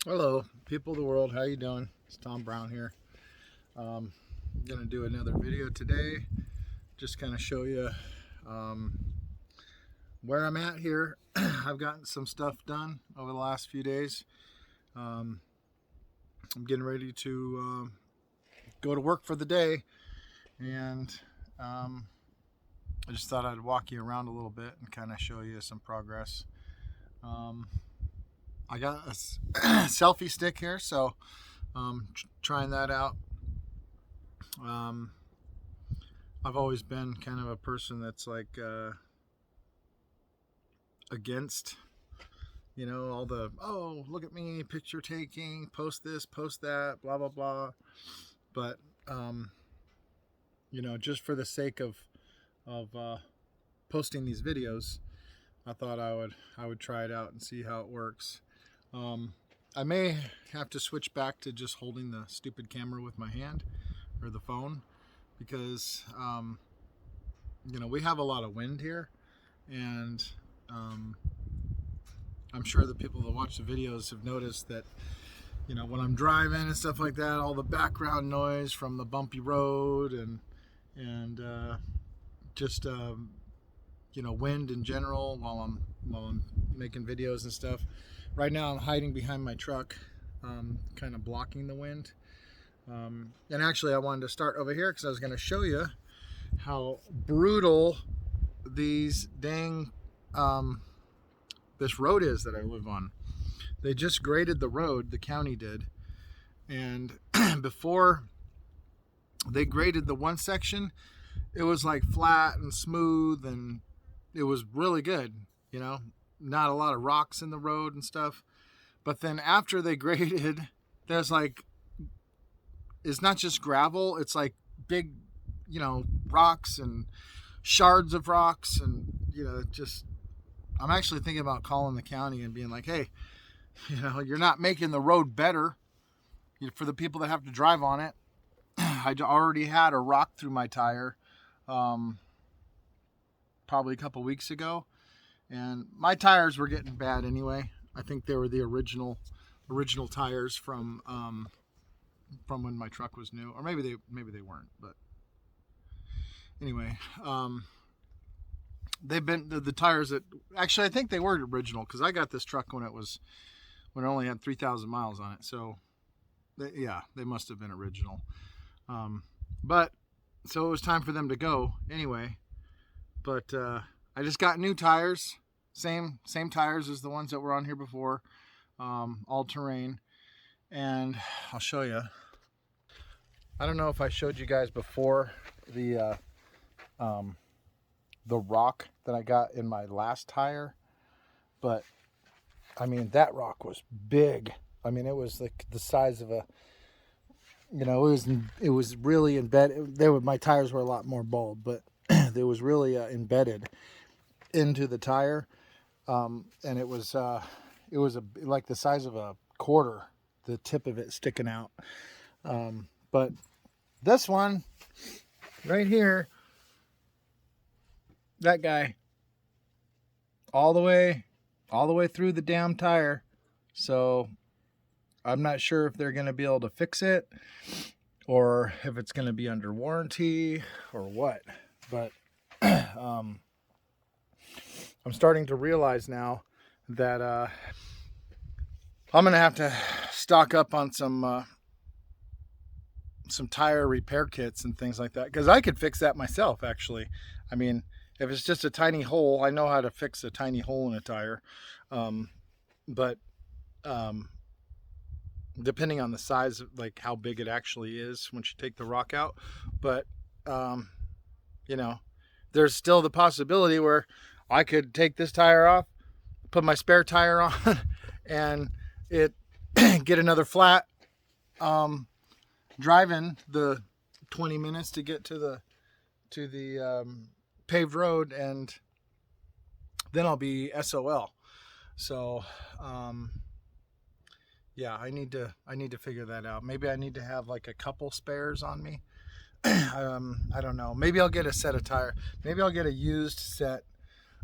Hello, people of the world. How you doing? It's Tom Brown here. I'm gonna do another video today. Just kind of show you um, where I'm at here. I've gotten some stuff done over the last few days. Um, I'm getting ready to go to work for the day, and I just thought I'd walk you around a little bit and kind of show you some progress. Um, I got a selfie stick here, so trying that out. Um, I've always been kind of a person that's like against, all the, oh, look at me, picture taking, post this, post that, blah, blah, blah. But, just for the sake of posting these videos, I thought I would try it out and see how it works. I may have to switch back to just holding the stupid camera with my hand or the phone because, we have a lot of wind here, and I'm sure the people that watch the videos have noticed that, when I'm driving and stuff like that, all the background noise from the bumpy road and just wind in general while I'm making videos and stuff. Right now I'm hiding behind my truck, kind of blocking the wind. And actually I wanted to start over here because I was going to show you how brutal these dang this road is that I live on. They just graded the road, the county did, and before they graded the one section, it was like flat and smooth, and it was really good, not a lot of rocks in the road and stuff. But then after they graded, there's like, it's not just gravel, it's like big, rocks and shards of rocks, and just, I'm actually thinking about calling the county and being like, hey, you're not making the road better for the people that have to drive on it. I already had a rock through my tire probably a couple weeks ago, and my tires were getting bad anyway. I think they were the original tires from when my truck was new, or maybe they weren't, but anyway, they've been the tires that actually I think they were original because I got this truck when it only had 3,000 miles on it. So they must have been original. But so it was time for them to go anyway. But I just got new tires, same tires as the ones that were on here before, all terrain, and I'll show you. I don't know if I showed you guys before the rock that I got in my last tire, but I mean, that rock was big. I mean, it was like the size of a, it was really embedded. My tires were a lot more bald, but it was really embedded into the tire, and it was like the size of a quarter, the tip of it sticking out. But this one right here, that guy, all the way through the damn tire. So I'm not sure if they're going to be able to fix it or if it's going to be under warranty or what. But I'm starting to realize now that I'm going to have to stock up on some tire repair kits and things like that, because I could fix that myself, actually. I mean, if it's just a tiny hole, I know how to fix a tiny hole in a tire. But depending on the size, like how big it actually is once you take the rock out. But, there's still the possibility where I could take this tire off, put my spare tire on, and get another flat, driving the 20 minutes to get to the paved road, and then I'll be SOL. So I need to figure that out. Maybe I need to have like a couple spares on me. I don't know. Maybe I'll get a set of tire. Maybe I'll get a used set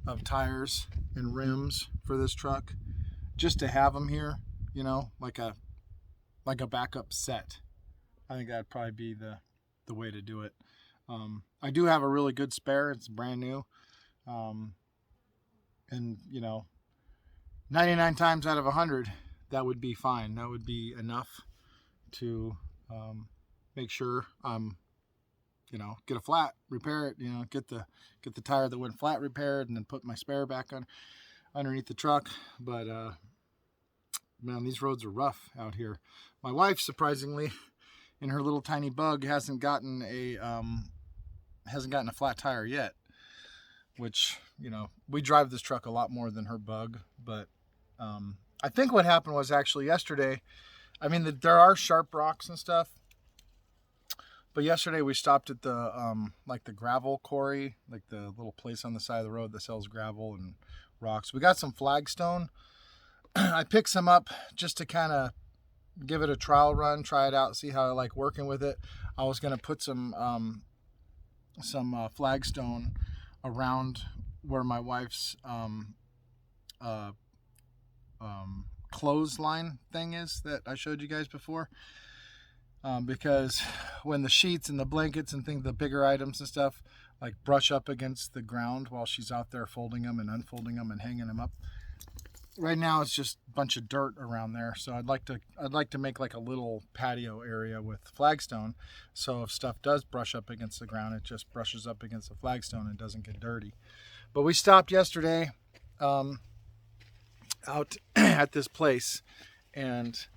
of tires and rims for this truck just to have them here, you know, like a backup set. I think that'd probably be the way to do it. I do have a really good spare. It's brand new. And you know, 99 times out of 100, that would be fine. That would be enough to make sure you know, get a flat, repair it, you know, get the tire that went flat repaired, and then put my spare back on underneath the truck. But man, these roads are rough out here. My wife, surprisingly, in her little tiny Bug, hasn't gotten a flat tire yet, which, you know, we drive this truck a lot more than her Bug. But I think what happened was actually yesterday, I mean, there are sharp rocks and stuff, but yesterday we stopped at the like the gravel quarry, like the little place on the side of the road that sells gravel and rocks. We got some flagstone. I picked some up just to kind of give it a trial run, try it out, see how I like working with it. I was going to put some flagstone around where my wife's clothesline thing is that I showed you guys before. Because when the sheets and the blankets and things, the bigger items and stuff, like brush up against the ground while she's out there folding them and unfolding them and hanging them up. Right now it's just a bunch of dirt around there, so I'd like to make like a little patio area with flagstone, so if stuff does brush up against the ground, it just brushes up against the flagstone and doesn't get dirty. But we stopped yesterday out at this place, and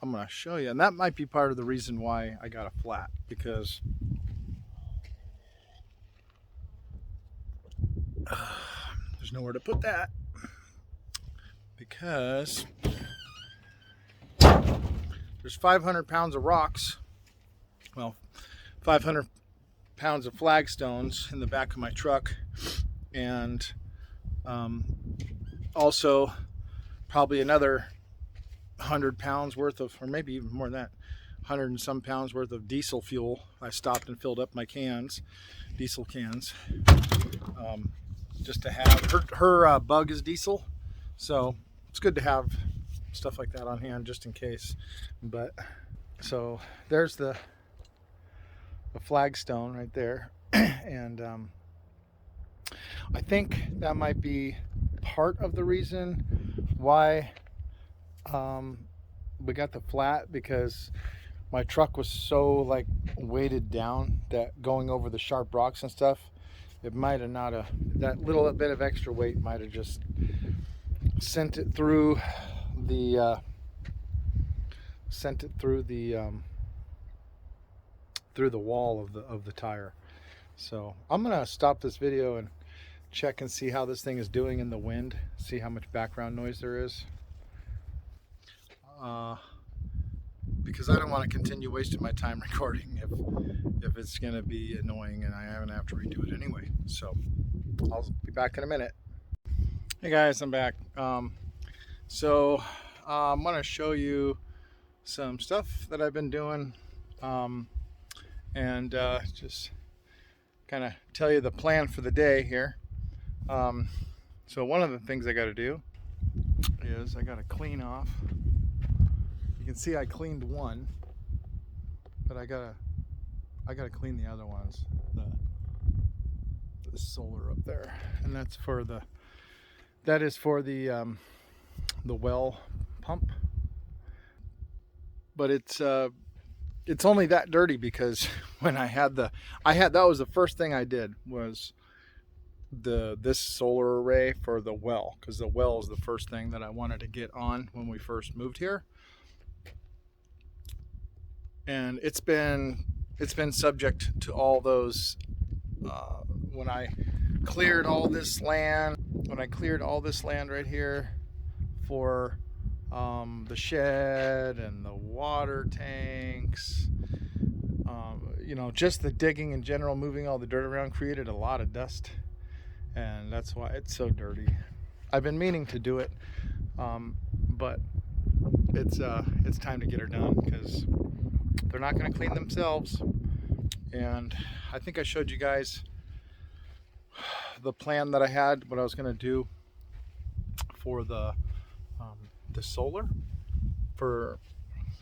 I'm going to show you, and that might be part of the reason why I got a flat, because there's nowhere to put that, because there's 500 pounds of rocks, well, 500 pounds of flagstones in the back of my truck, and also probably another 100 pounds worth of, or maybe even more than that, 100 and some pounds worth of diesel fuel. I stopped and filled up my cans, diesel cans, just to have. Her Bug is diesel, so it's good to have stuff like that on hand just in case. But so there's the flagstone right there, and I think that might be part of the reason why we got the flat, because my truck was so like weighted down that going over the sharp rocks and stuff, it might have not that little bit of extra weight might have just sent it through the wall of the tire. So I'm gonna stop this video and check and see how this thing is doing in the wind, see how much background noise there is. Because I don't want to continue wasting my time recording if it's going to be annoying and I'm going to have to redo it anyway. So I'll be back in a minute. Hey guys, I'm back. So I'm going to show you some stuff that I've been doing, and just kind of tell you the plan for the day here. So one of the things I got to do is I got to clean off. You can see I cleaned one, but I gotta clean the other ones. The solar up there, and that is for the well pump. But it's only that dirty because when that was the first thing I did was this solar array for the well, because the well is the first thing that I wanted to get on when we first moved here. And it's been subject to all those when I cleared all this land right here for the shed and the water tanks, you know, just the digging in general, moving all the dirt around created a lot of dust, and that's why it's so dirty. I've been meaning to do it, but it's time to get her done, because they're not going to clean themselves. And I think I showed you guys the plan that I had, what I was going to do for the solar.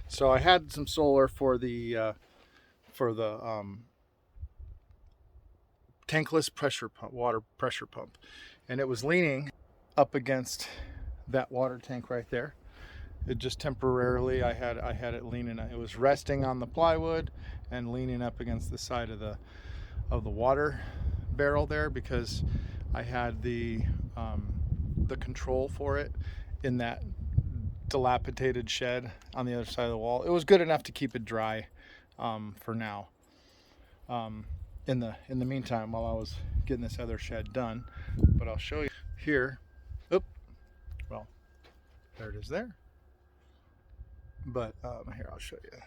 So I had some solar for the tankless pressure pump, water pressure pump, and it was leaning up against that water tank right there. It just temporarily, I had it leaning. It was resting on the plywood and leaning up against the side of the water barrel there, because I had the control for it in that dilapidated shed on the other side of the wall. It was good enough to keep it dry for now. In the meantime, while I was getting this other shed done, but I'll show you here. Oop, well, there it is there. But here, I'll show you.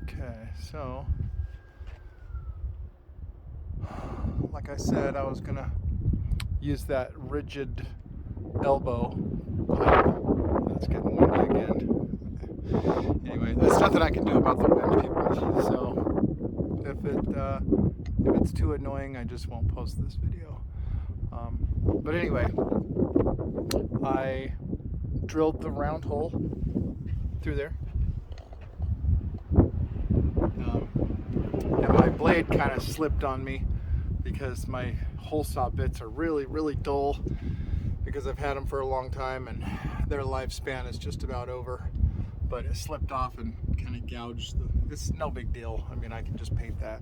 Okay, so like I said, I was gonna use that rigid elbow pipe. It's getting windy again. Anyway, there's nothing I can do about the wind, people. So if it's too annoying, I just won't post this video. But anyway, I drilled the round hole through there. And my blade kind of slipped on me because my hole saw bits are really, really dull, because I've had them for a long time and their lifespan is just about over. But it slipped off and kind of gouged it's no big deal. I mean, I can just paint that.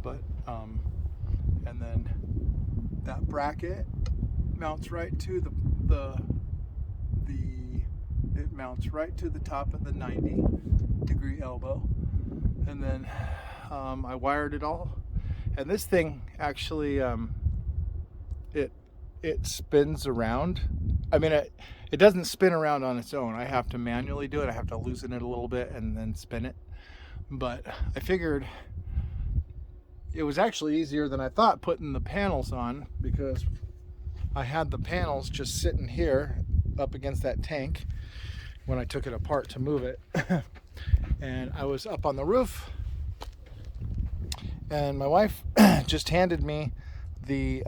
But and then that bracket mounts right to it mounts right to the top of the 90-degree elbow. And then I wired it all. And this thing actually it spins around. I mean, it doesn't spin around on its own. I have to manually do it. I have to loosen it a little bit and then spin it. But I figured it was actually easier than I thought putting the panels on, because I had the panels just sitting here up against that tank when I took it apart to move it. And I was up on the roof, and my wife just handed me the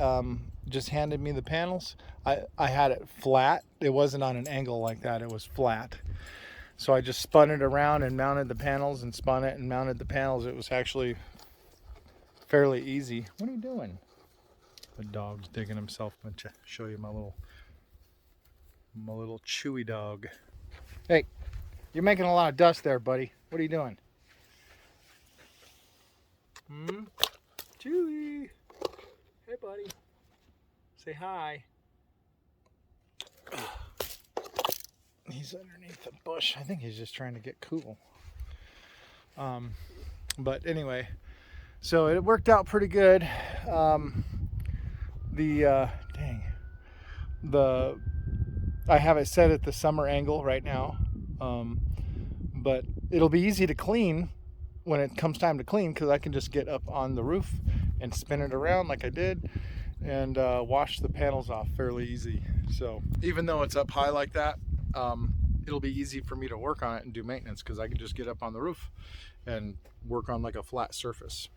panels. I had it flat. It wasn't on an angle like that. It was flat. So I just spun it around and mounted the panels, and spun it and mounted the panels. It was actually fairly easy. What are you doing? The dog's digging himself. I'm gonna show you my little chewy dog. Hey, you're making a lot of dust there, buddy. What are you doing? Chewy. Hey, buddy. Say hi. He's underneath the bush. I think he's just trying to get cool. But anyway, so it worked out pretty good. I have it set at the summer angle right now. But it'll be easy to clean when it comes time to clean, because I can just get up on the roof and spin it around like I did, and wash the panels off fairly easy. So even though it's up high like that, it'll be easy for me to work on it and do maintenance, because I can just get up on the roof and work on like a flat surface.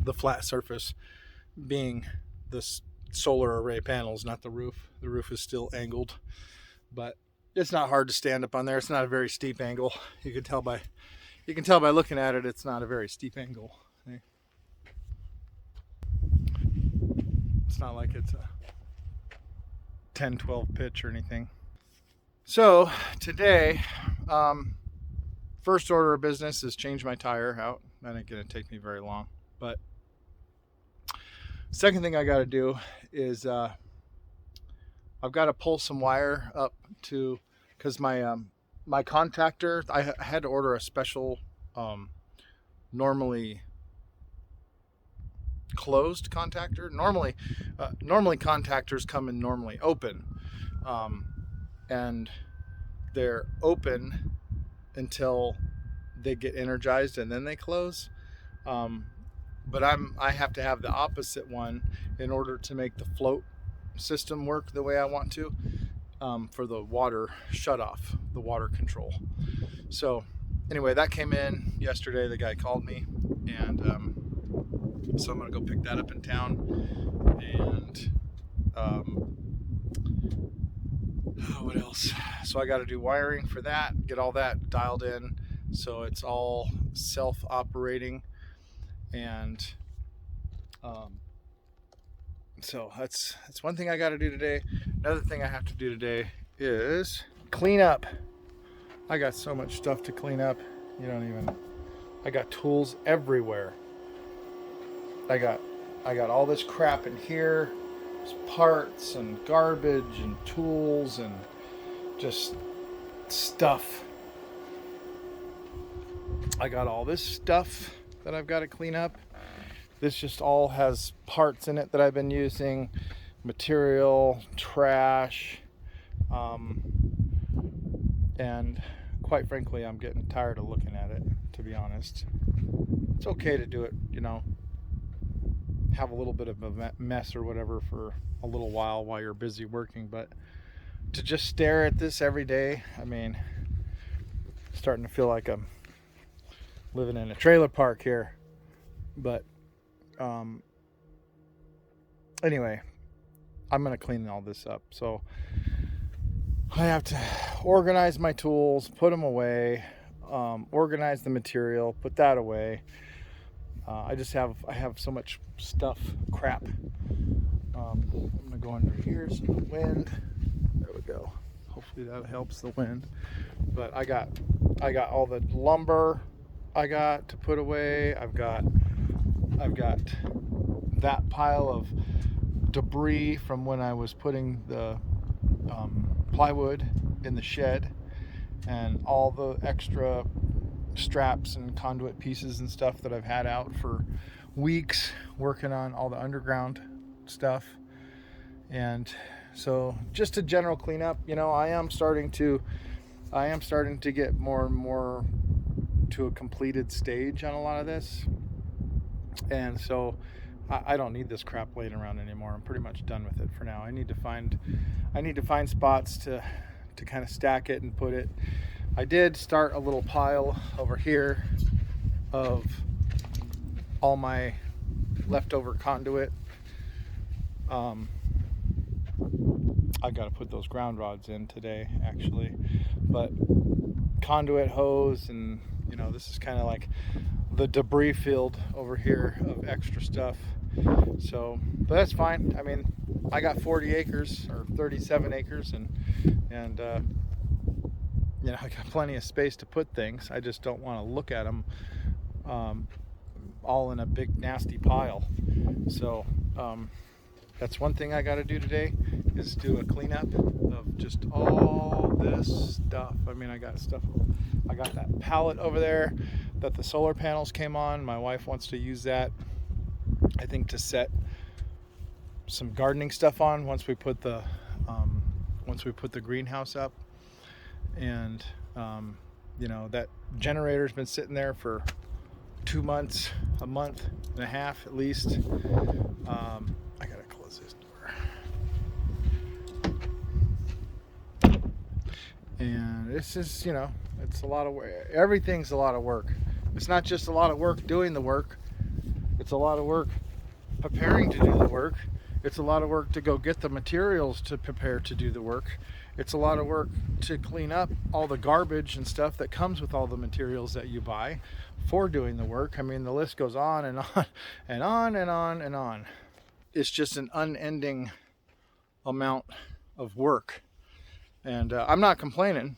The flat surface being the solar array panels, not the roof. The roof is still angled, but it's not hard to stand up on there. It's not a very steep angle. You can tell by looking at it, it's not a very steep angle. It's not like it's a 10-12 pitch or anything. So today, first order of business is change my tire out. That ain't gonna take me very long. But second thing I got to do is I've got to pull some wire up to, because my contactor, I had to order a special normally closed contactor. Normally contactors come in normally open, and they're open until they get energized and then they close. But I have to have the opposite one in order to make the float system work the way I want to, for the water shut off, the water control. So anyway, that came in yesterday. The guy called me, and so I'm gonna go pick that up in town, and what else? So I got to do wiring for that, get all that dialed in so it's all self-operating. And so that's one thing I got to do today. Another thing I have to do today is clean up. I got so much stuff to clean up. You don't even. I got tools everywhere. I got all this crap in here. There's parts and garbage and tools and just stuff. I got all this stuff that I've got to clean up. This just all has parts in it that I've been using, material, trash, and quite frankly, I'm getting tired of looking at it, to be honest. It's okay to do it, you know, have a little bit of a mess or whatever for a little while you're busy working, but to just stare at this every day, I mean, starting to feel like I'm living in a trailer park here. But anyway, I'm gonna clean all this up, so I have to organize my tools, put them away, organize the material, put that away. I have so much stuff, crap. I'm gonna go under here so the wind. There we go. Hopefully that helps the wind. But I got all the lumber I got to put away. I've got that pile of debris from when I was putting the plywood in the shed, and all the extra straps and conduit pieces and stuff that I've had out for weeks working on all the underground stuff. And so just a general cleanup. You know, I am starting to get more and more to a completed stage on a lot of this, and so I don't need this crap laying around anymore. I'm pretty much done with it for now. I need to find spots to kind of stack it and put it. I did start a little pile over here of all my leftover conduit. I got to put those ground rods in today, actually, but conduit, hose, and you know, this is kind of like the debris field over here of extra stuff. So, but that's fine. I mean, I got 40 acres or 37 acres, and you know, I got plenty of space to put things. I just don't want to look at them all in a big nasty pile. So that's one thing I got to do today, is do a cleanup of just all this stuff. I mean, I got that pallet over there that the solar panels came on. My wife wants to use that, I think, to set some gardening stuff on once we put the greenhouse up. And you know, that generator's been sitting there for 2 months, a month and a half at least. I gotta close this door. And this is, you know, it's a lot of work. Everything's a lot of work. It's not just a lot of work doing the work. It's a lot of work preparing to do the work. It's a lot of work to go get the materials to prepare to do the work. It's a lot of work to clean up all the garbage and stuff that comes with all the materials that you buy for doing the work. I mean, the list goes on and on and on and on and on. It's just an unending amount of work. And I'm not complaining.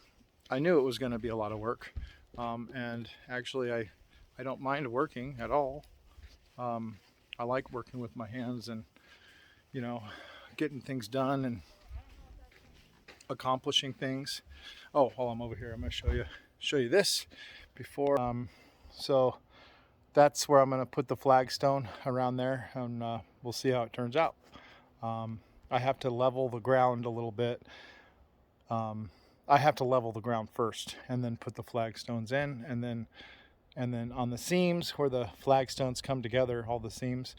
I knew it was going to be a lot of work. And actually, I don't mind working at all. I like working with my hands and, you know, getting things done and accomplishing things. Oh, while I'm over here, I'm going to show you this before. So that's where I'm going to put the flagstone around there, and we'll see how it turns out. I have to level the ground a little bit. I have to level the ground first and then put the flagstones in, and then on the seams where the flagstones come together, all the seams,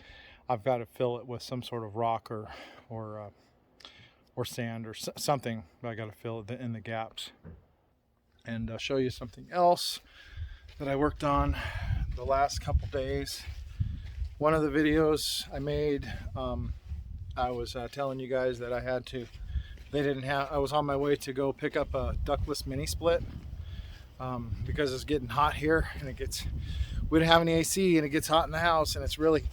I've got to fill it with some sort of rock or sand or something. I got to fill it in the gaps. And I'll show you something else that I worked on the last couple days. One of the videos I made, I was telling you guys that I had to they didn't have, I was on my way to go pick up a ductless mini split because it's getting hot here, and we didn't have any AC, and it gets hot in the house, and it's really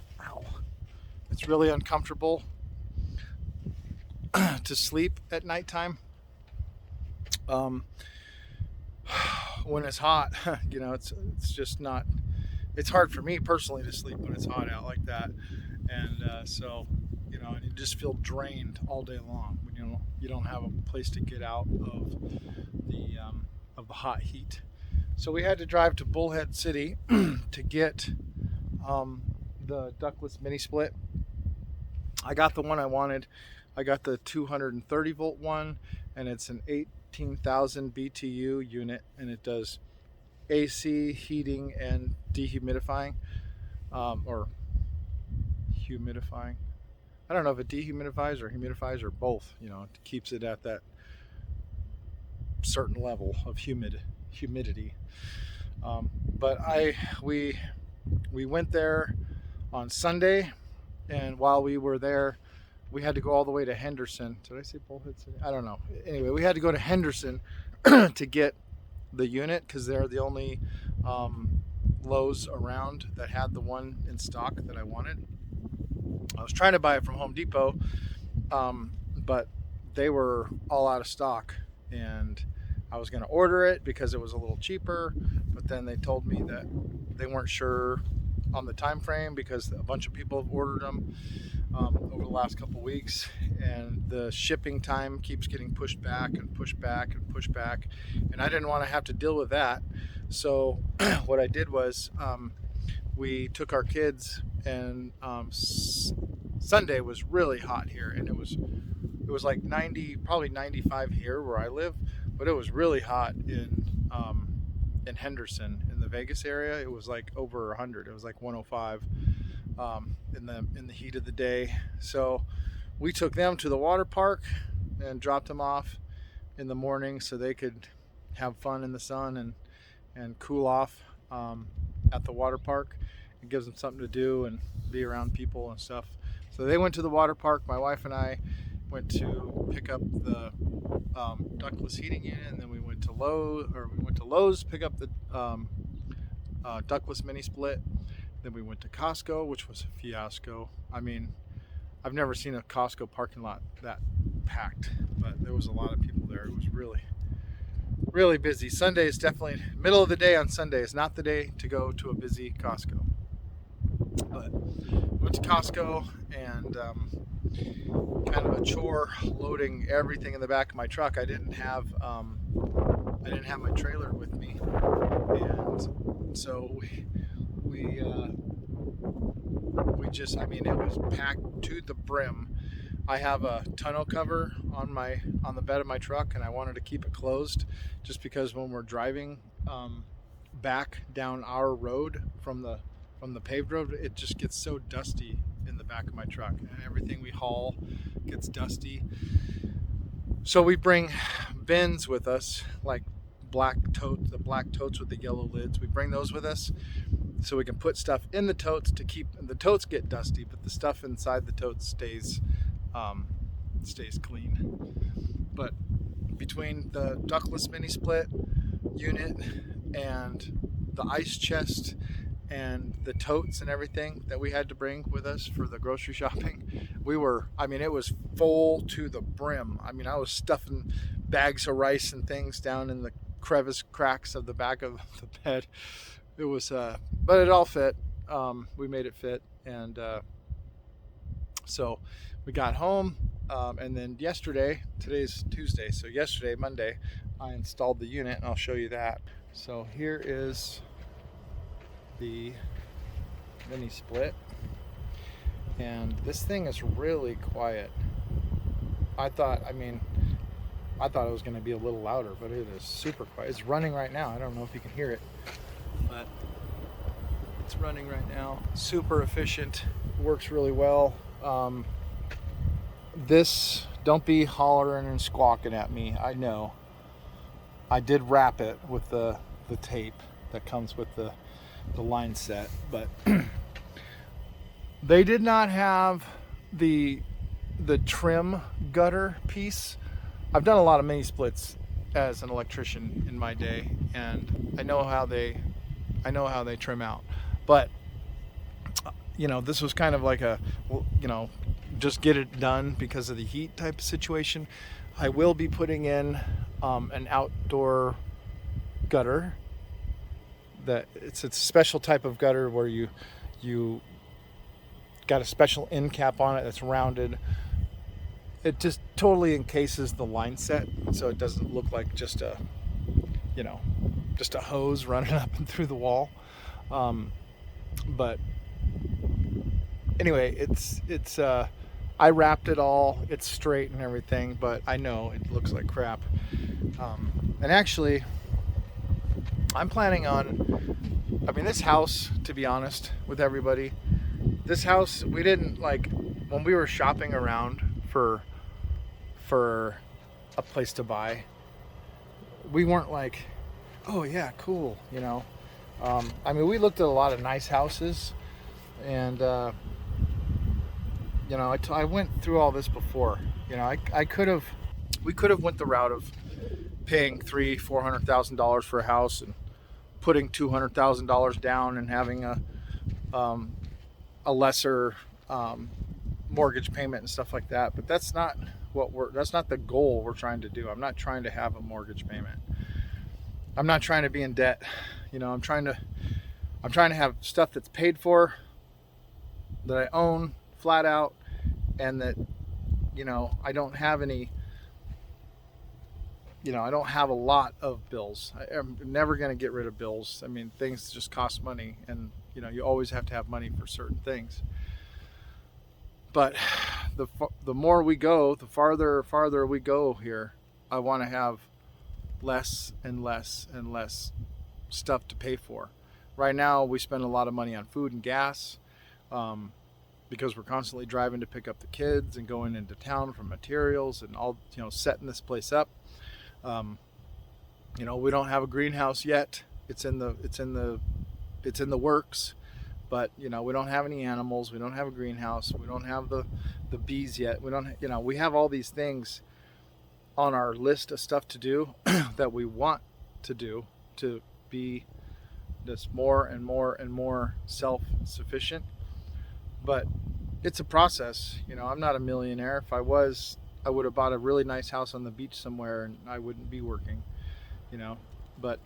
uncomfortable to sleep at nighttime. When it's hot, it's just not, it's hard for me personally to sleep when it's hot out like that. And so, and you just feel drained all day long when you don't have a place to get out of the hot heat. So we had to drive to Bullhead City to get the ductless mini split. I got the one I wanted. I got the 230 volt one, and it's an 18,000 BTU unit, and it does AC, heating, and dehumidifying, or humidifying. I don't know if it dehumidifies or humidifies or both. It keeps it at that certain level of humidity. But we went there on Sunday, and while we were there, we had to go all the way to Henderson. Did I say Bullhead City? I don't know. Anyway, we had to go to Henderson to get the unit because they're the only Lowe's around that had the one in stock that I wanted. I was trying to buy it from Home Depot, but they were all out of stock, and I was going to order it because it was a little cheaper, but then they told me that they weren't sure on the time frame because a bunch of people have ordered them over the last couple weeks, and the shipping time keeps getting pushed back and pushed back and pushed back, and I didn't want to have to deal with that. So what I did was we took our kids, and Sunday was really hot here, and it was like 90, probably 95 here where I live, but it was really hot in Henderson, in the Vegas area. It was like over 100. It was like 105 in the heat of the day. So we took them to the water park and dropped them off in the morning so they could have fun in the sun and cool off at the water park. It gives them something to do and be around people and stuff. So they went to the water park. My wife and I went to pick up the ductless heating unit, and then we went to Lowe's pick up the ductless mini split. Then we went to Costco, which was a fiasco. I mean, I've never seen a Costco parking lot that packed, but there was a lot of people there. It was really, really busy. Sunday is definitely, middle of the day on Sunday is not the day to go to a busy Costco. But went to Costco, and kind of a chore loading everything in the back of my truck. I didn't have my trailer with me, and so we just, I mean, it was packed to the brim. I have a tonneau cover on the bed of my truck, and I wanted to keep it closed just because when we're driving back down our road from the paved road, it just gets so dusty in the back of my truck, and everything we haul gets dusty. So we bring bins with us, like the black totes with the yellow lids. We bring those with us so we can put stuff in the totes to keep the totes get dusty, but the stuff inside the totes stays clean. But between the ductless mini split unit and the ice chest and the totes and everything that we had to bring with us for the grocery shopping, it was full to the brim. I mean, I was stuffing bags of rice and things down in the crevice cracks of the back of the bed. It was, but it all fit. We made it fit, and so we got home, and then today's Tuesday, so yesterday, Monday, I installed the unit, and I'll show you that. So here is the mini split, and this thing is really quiet. I thought it was going to be a little louder, but it is super quiet. It's running right now. I don't know if you can hear it, but it's running right now. Super efficient, works really well. Don't be hollering and squawking at me. I know. I did wrap it with the tape that comes with the line set, but they did not have the trim gutter piece I've done a lot of mini splits as an electrician in my day, and I know how they trim out. But this was kind of like a, just get it done because of the heat type of situation. I will be putting in an outdoor gutter. That it's a special type of gutter where you got a special end cap on it that's rounded. It just totally encases the line set, so it doesn't look like just a hose running up and through the wall. But anyway, it's I wrapped it all. It's straight and everything, but I know it looks like crap. And actually, I'm planning on, this house, to be honest with everybody, this house, we didn't, like, when we were shopping around for a place to buy, we weren't like, oh yeah, cool, we looked at a lot of nice houses, and I went through all this before. We could have went the route of paying $300,000-$400,000 for a house and putting $200,000 down and having a lesser mortgage payment and stuff like that. But that's not the goal we're trying to do. I'm not trying to have a mortgage payment. I'm not trying to be in debt. I'm trying to have stuff that's paid for, that I own flat out, and that I don't have any. I don't have a lot of bills. I'm never going to get rid of bills. Things just cost money, and you always have to have money for certain things. But the more we go, the farther we go here, I want to have less and less and less stuff to pay for. Right now, we spend a lot of money on food and gas, because we're constantly driving to pick up the kids and going into town for materials and all, setting this place up. We don't have a greenhouse yet. It's in the works, but we don't have any animals. We don't have a greenhouse. We don't have the bees yet. We don't, we have all these things on our list of stuff to do that we want to do to be just more and more and more self-sufficient. But it's a process. I'm not a millionaire. If I was, I would have bought a really nice house on the beach somewhere and I wouldn't be working, but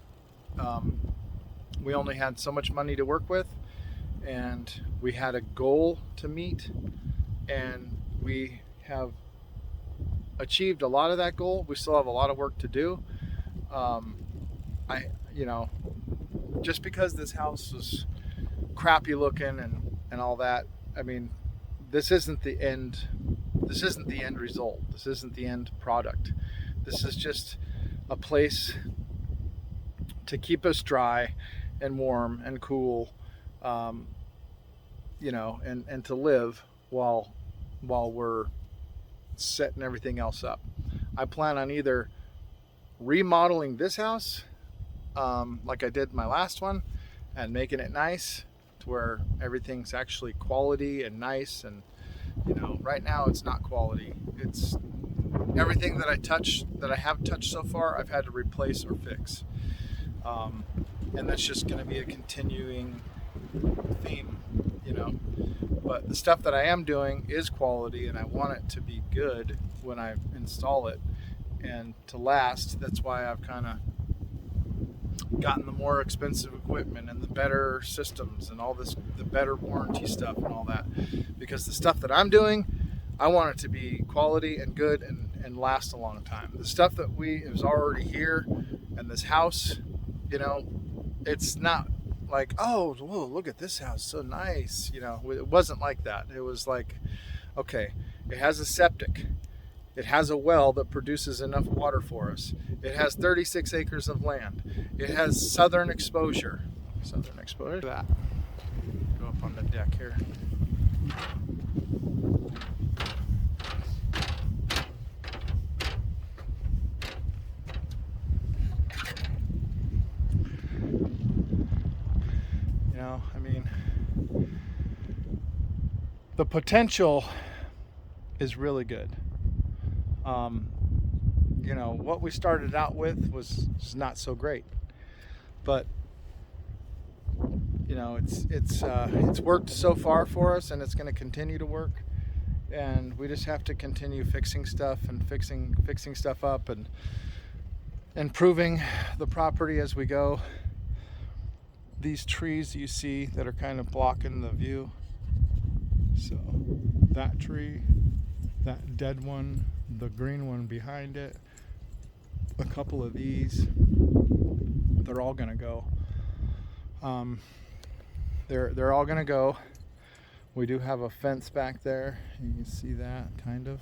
we only had so much money to work with, and we had a goal to meet, and we have achieved a lot of that goal. We still have a lot of work to do. Just because this house is crappy looking and all that, this isn't the end. This isn't the end result. This isn't the end product. This is just a place to keep us dry and warm and cool, and to live while we're setting everything else up. I plan on either remodeling this house, like I did my last one, and making it nice to where everything's actually quality and nice. And right now it's not quality. It's everything that I have touched so far, I've had to replace or fix. And that's just going to be a continuing theme, But the stuff that I am doing is quality, and I want it to be good when I install it and to last. That's why I've kind of gotten the more expensive equipment and the better systems and all this, the better warranty stuff and all that. Because the stuff that I'm doing, I want it to be quality and good and last a long time. The stuff that is already here, and this house, it's not like, oh, whoa, look at this house, so nice. It wasn't like that. It was like, okay, it has a septic. It has a well that produces enough water for us. It has 36 acres of land. It has southern exposure. Southern exposure. Look at that. Go up on the deck here. The potential is really good. you know, what we started out with was not so great, but you know, it's worked so far for us, and it's going to continue to work. And we just have to continue fixing stuff and fixing stuff up and improving the property as we go. These trees you see that are kind of blocking the view. So that tree, that dead one, the green one behind it, a couple of these, they're all gonna go. They're all gonna go. We do have a fence back there. You can see that kind of.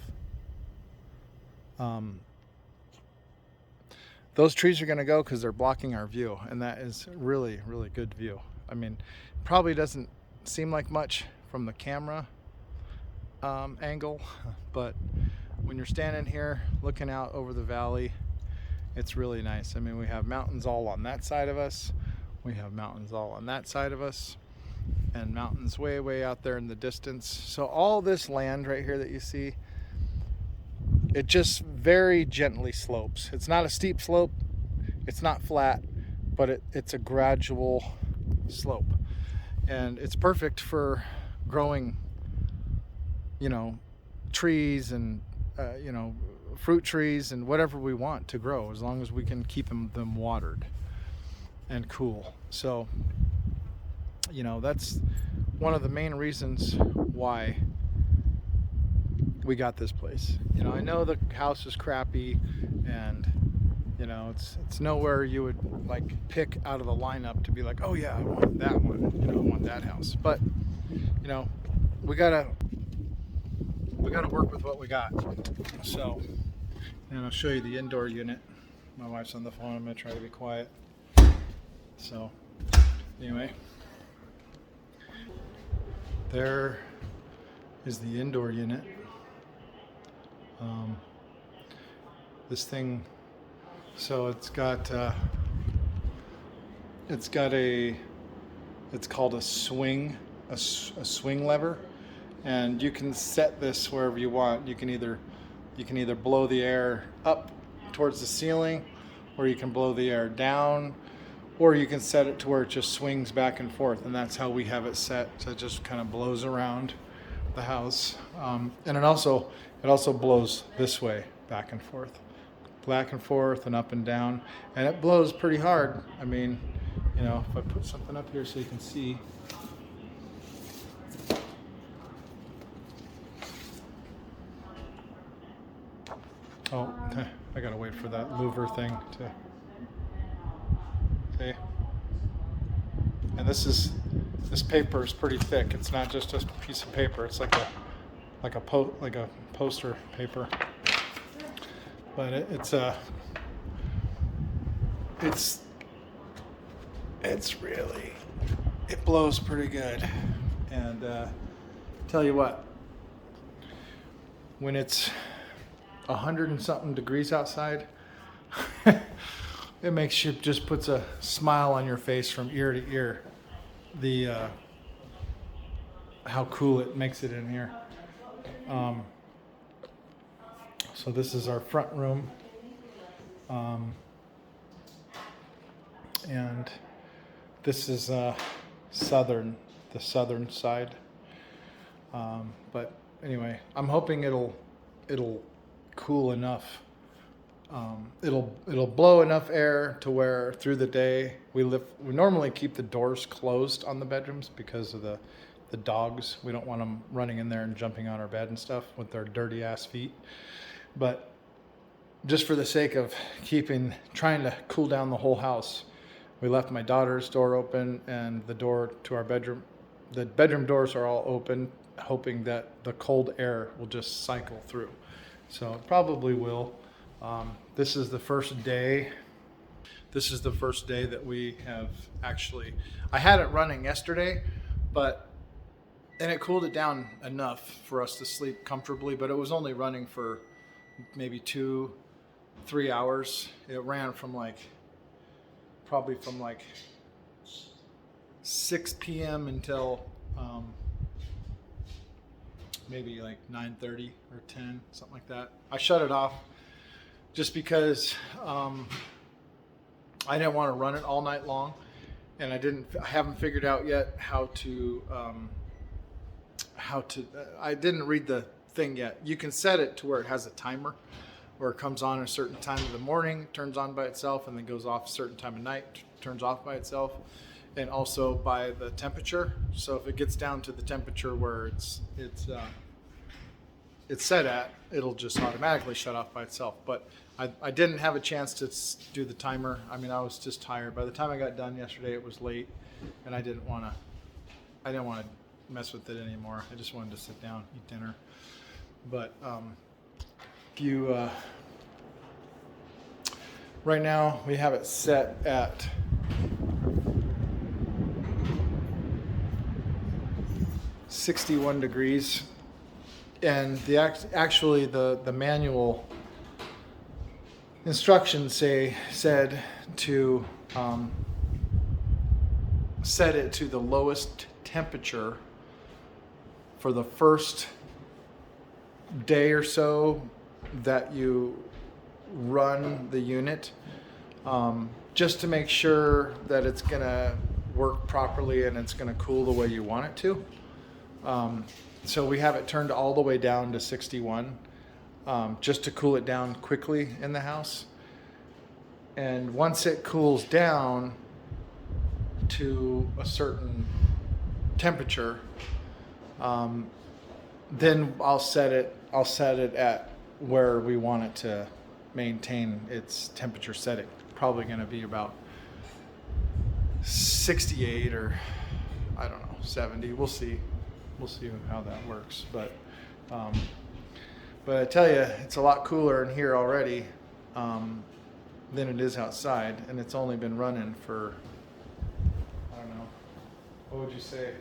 Those trees are gonna go because they're blocking our view, and that is really, really good view. I mean, probably doesn't seem like much from the camera angle, but when you're standing here looking out over the valley, it's really nice. I mean, we have mountains all on that side of us. We have mountains all on that side of us, and mountains way, way out there in the distance. So all this land right here that you see, it just very gently slopes. It's not a steep slope, it's not flat, but it's a gradual slope. And it's perfect for growing, you know, trees and, you know, fruit trees and whatever we want to grow, as long as we can keep them watered and cool. So, you know, that's one of the main reasons why we got this place. You know, I know the house is crappy, and you know, it's nowhere you would like pick out of the lineup to be like, oh yeah, I want that one, you know, I want that house. But you know, we gotta work with what we got. So, and I'll show you the indoor unit. My wife's on the phone. I'm gonna try to be quiet. So anyway, there is the indoor unit. This thing, so it's called a swing, a swing lever, and you can set this wherever you want. You can either blow the air up towards the ceiling, or you can blow the air down, or you can set it to where it just swings back and forth, and that's how we have it set. So it just kind of blows around the house, and it also blows this way, back and forth and up and down, and it blows pretty hard. I mean, you know, if I put something up here so you can see. Oh, I gotta wait for that louver thing to. Okay. And this paper is pretty thick. It's not just a piece of paper. It's like a poster paper. But it's really, it blows pretty good. And tell you what, when it's 100 and something degrees outside, it makes you, just puts a smile on your face from ear to ear. How cool it makes it in here. So this is our front room, and this is the southern side. But anyway, I'm hoping it'll cool enough. It'll blow enough air to where through the day we normally keep the doors closed on the bedrooms because of the dogs. We don't want them running in there and jumping on our bed and stuff with their dirty ass feet. But just for the sake of trying to cool down the whole house, we left my daughter's door open and the door to our bedroom. The bedroom doors are all open, hoping that the cold air will just cycle through. So it probably will. This is the first day. This is the first day that we have actually. I had it running yesterday, and it cooled it down enough for us to sleep comfortably. But it was only running for maybe 2-3 hours. It ran probably from 6 p.m. until maybe 9:30 or 10, something like that. I shut it off just because I didn't want to run it all night long, and I haven't figured out yet how to I didn't read the thing yet. You can set it to where it has a timer, where it comes on a certain time of the morning, turns on by itself, and then goes off a certain time of night, turns off by itself, and also by the temperature. So if it gets down to the temperature where it's set at, it'll just automatically shut off by itself. But I didn't have a chance to do the timer. I mean, I was just tired. By the time I got done yesterday, it was late, and I didn't want to mess with it anymore. I just wanted to sit down, eat dinner. But if you right now we have it set at 61 degrees, and actually the manual instructions said to set it to the lowest temperature for the first day or so that you run the unit, just to make sure that it's going to work properly and it's going to cool the way you want it to. So we have it turned all the way down to 61, just to cool it down quickly in the house. And once it cools down to a certain temperature, then I'll set it at where we want it to maintain its temperature setting. Probably going to be about 68 or I don't know, 70. We'll see how that works. But I tell you, it's a lot cooler in here already than it is outside, and it's only been running for, I don't know, what would you say,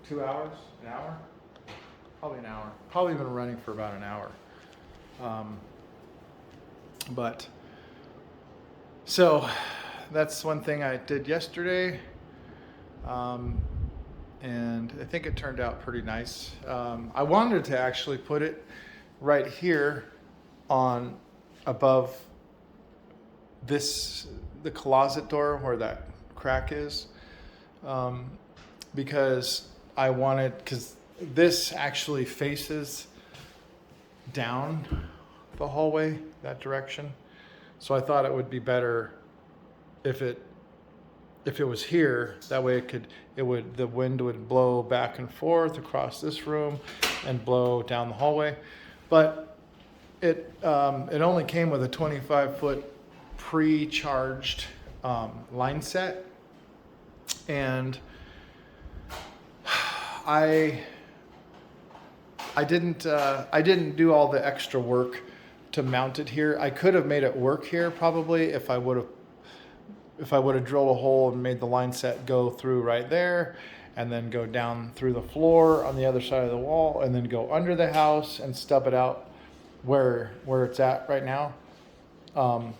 2 hours, an hour? Probably an hour. Probably been running for about an hour. But so that's one thing I did yesterday, and I think it turned out pretty nice. I wanted to actually put it right here on above the closet door where that crack is, because this actually faces down the hallway that direction. So I thought it would be better if it was here. That way the wind would blow back and forth across this room and blow down the hallway. But it only came with a 25-foot pre-charged line set, and I didn't do all the extra work to mount it here. I could have made it work here probably if I would have drilled a hole and made the line set go through right there, and then go down through the floor on the other side of the wall, and then go under the house and stub it out where it's at right now. And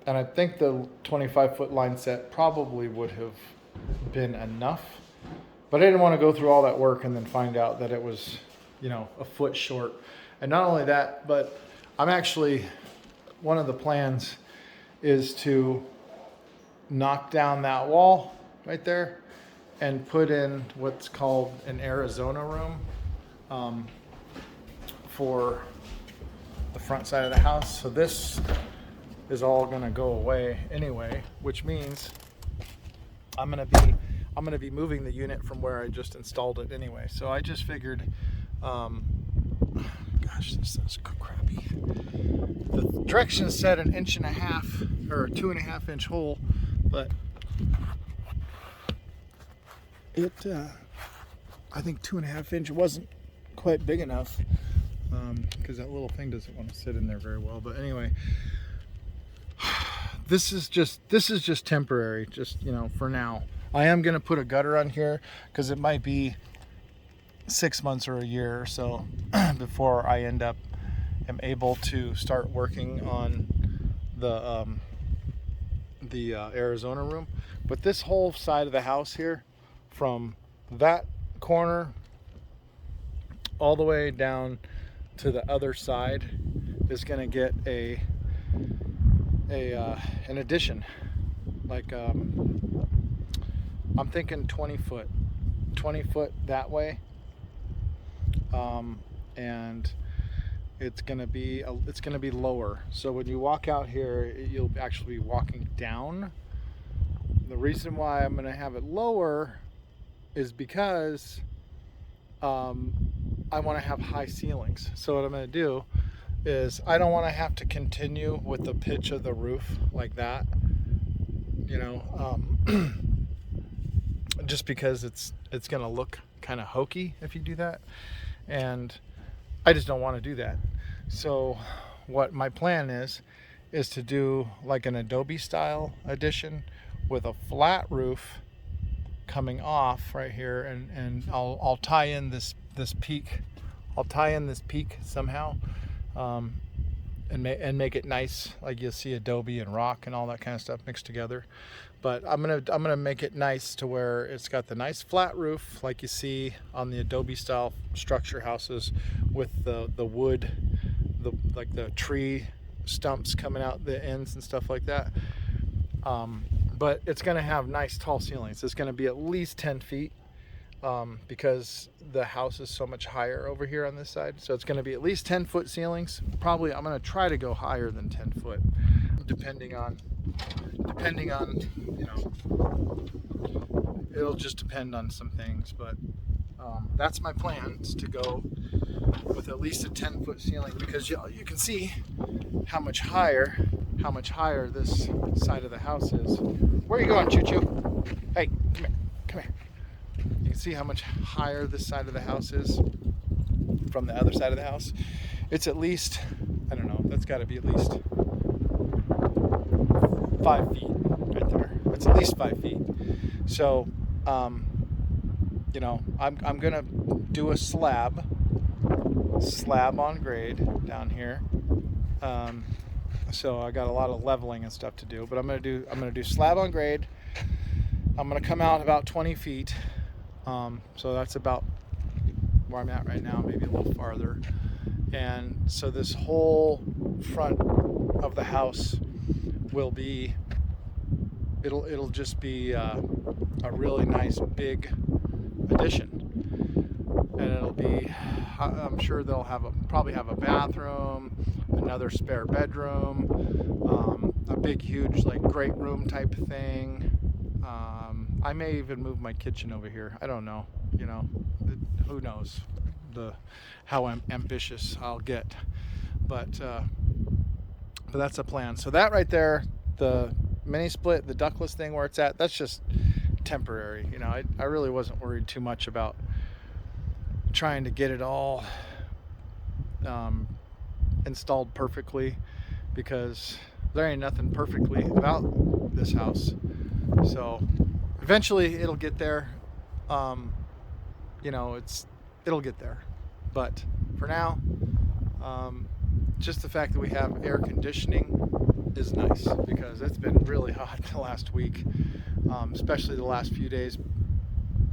I think the 25-foot line set probably would have been enough, but I didn't want to go through all that work and then find out that it was, a foot short. And not only that, but one of the plans is to knock down that wall right there and put in what's called an Arizona room for the front side of the house. So this is all going to go away anyway, which means I'm going to be moving the unit from where I just installed it anyway. So I just figured, gosh, this is crappy. The directions said 1.5 inches or 2.5 inch hole, but I think 2.5 inch wasn't quite big enough, because that little thing doesn't want to sit in there very well. But anyway, this is just temporary, just for now. I am going to put a gutter on here because it might be 6 months or a year or so before I am able to start working on the Arizona room. But this whole side of the house here, from that corner all the way down to the other side, is going to get an addition. Like I'm thinking 20 foot that way, and it's gonna be lower. So when you walk out here, you'll actually be walking down. The reason why I'm gonna have it lower is because I want to have high ceilings. So what I'm gonna do is I don't want to have to continue with the pitch of the roof like that, you know, just because it's gonna look kind of hokey if you do that, and I just don't want to do that. So what my plan is to do like an Adobe style addition with a flat roof coming off right here, and I'll tie in this peak. I'll tie in this peak somehow, and make it nice, like you'll see adobe and rock and all that kind of stuff mixed together. But I'm gonna make it nice to where it's got the nice flat roof like you see on the Adobe style structure houses, with the wood, like the tree stumps coming out the ends and stuff like that. But it's gonna have nice tall ceilings. It's gonna be at least 10 feet. Because the house is so much higher over here on this side. So it's going to be at least 10-foot ceilings. Probably I'm going to try to go higher than 10 foot, depending on, you know, it'll just depend on some things. But that's my plan, is to go with at least a 10-foot ceiling, because you can see how much higher this side of the house is. Where are you going, Choo Choo? Hey, come here. You can see how much higher this side of the house is from the other side of the house. It's at least, I don't know, that's got to be at least 5 feet right there. It's at least 5 feet. So, you know, I'm gonna do a slab on grade down here. So I got a lot of leveling and stuff to do, but I'm gonna do slab on grade. I'm gonna come out about 20 feet. So that's about where I'm at right now, maybe a little farther. And so this whole front of the house will be, it'll just be a really nice big addition. And it'll be, I'm sure they'll probably have a bathroom, another spare bedroom, a big huge like great room type thing. I may even move my kitchen over here. I don't know, you know, who knows how ambitious I'll get, but that's a plan. So that right there, the mini split, the ductless thing where it's at, that's just temporary. You know, I really wasn't worried too much about trying to get it all installed perfectly, because there ain't nothing perfectly about this house. So eventually it'll get there. You know, it'll get there. But for now, just the fact that we have air conditioning is nice, because it's been really hot the last week, especially the last few days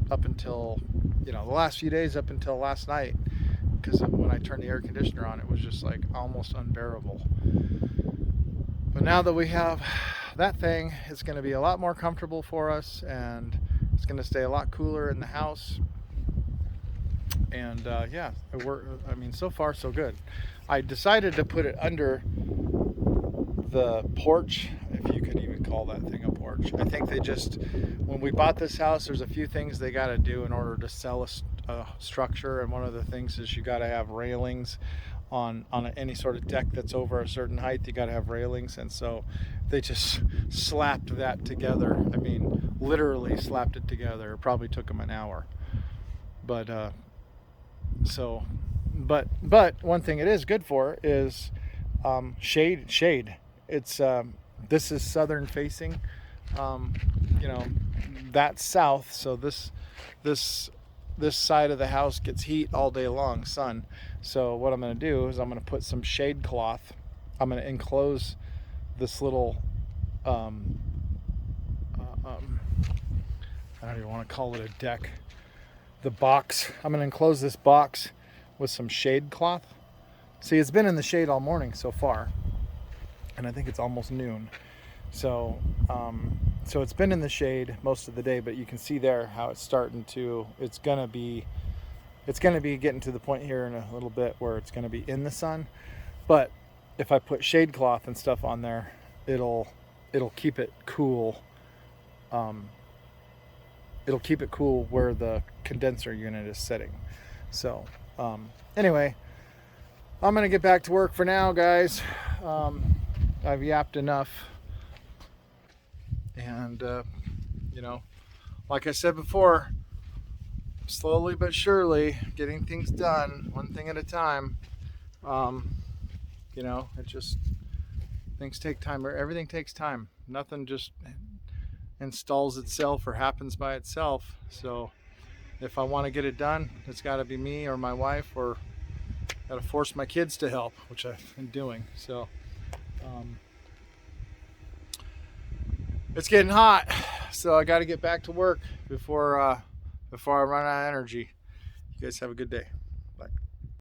up until last night, because when I turned the air conditioner on, it was just like almost unbearable. But now that we have that thing, it's going to be a lot more comfortable for us, and it's going to stay a lot cooler in the house. And yeah, I mean, so far so good. I decided to put it under the porch, if you could even call that thing a porch. I think when we bought this house, there's a few things they got to do in order to sell a structure, and one of the things is you got to have railings on any sort of deck that's over a certain height. You got to have railings, and so they just slapped that together. I mean, literally slapped it together. It probably took them an hour. But but one thing it is good for is shade. It's this is southern facing. You know, that's south, so this side of the house gets heat all day long, sun. So what I'm going to do is I'm going to put some shade cloth. I'm going to enclose this little I don't even want to call it a deck, the box. I'm going to enclose this box with some shade cloth, See, it's been in the shade all morning so far, and I think it's almost noon. So so it's been in the shade most of the day, but you can see there how it's starting to, it's gonna be getting to the point here in a little bit where it's gonna be in the sun. But if I put shade cloth and stuff on there, it'll keep it cool. It'll keep it cool where the condenser unit is sitting. So anyway, I'm gonna get back to work for now, guys. I've yapped enough, and you know, like I said before, slowly but surely getting things done, one thing at a time. You know, it just, things take time, or everything takes time. Nothing just installs itself or happens by itself. So if I want to get it done, it's got to be me or my wife, or got to force my kids to help, which I've been doing. So it's getting hot, so I got to get back to work before I run out of energy. You guys have a good day. Bye.